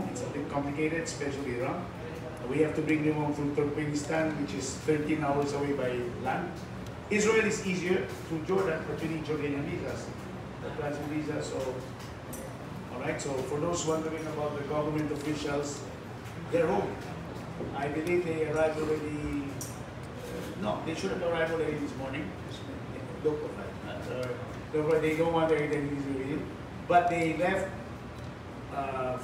home. It's a bit complicated, especially Iran. We have to bring them home from Turkmenistan, which is 13 hours away by land. Israel is easier through Jordan, but you need Jordanian visas, the transit visa. So, all right. So for those wondering about the government officials, they're home. I believe they arrived already. No, they should have arrived already this morning. Local flight. They don't want their identities revealed, but they left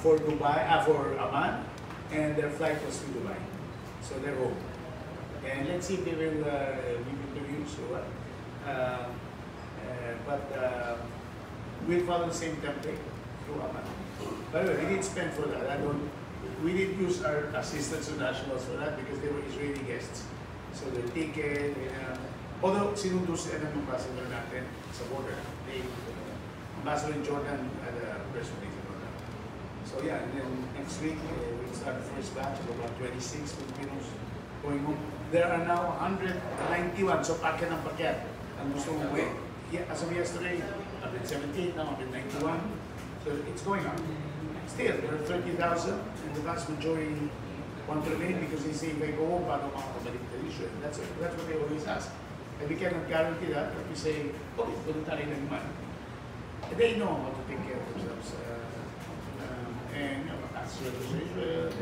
for Dubai, for Amman, and their flight was to Dubai. So they're home. And let's see if they will give interviews or what. We'll follow the same template through Amman. By the way, we didn't spend for that. We didn't use our assistants or nationals for that because they were Israeli guests. So their ticket, although sinundo sila ng ambassador natin sa border, ambassador in Jordan at a press release about that. So yeah, and then next week we'll start the first batch of about 26 Filipinos going home. There are now 191, so pakyan ng pakyan ang gusto mong uwi. Yeah, as of yesterday, 178, now 191. So it's going on. Still, there are 30,000, and the vast majority want to remain because they say, if I go home, paano makakabalik to Israel? That's what they always ask. And we cannot guarantee that, but we say, okay, voluntarily naman. And they know how to take care of themselves. And that's Israel,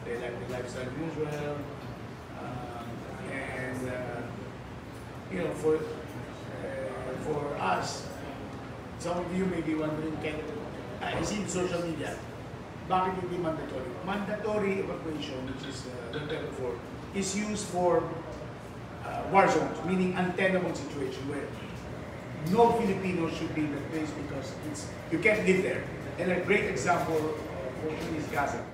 they like the lifestyle in Israel. For us, some of you may be wondering, I see in social media, bakit hindi mandatory? Mandatory evacuation, which is the term for, is used for war zones, meaning untenable situation where no Filipino should be in the place because you can't live there. And a great example is Gaza.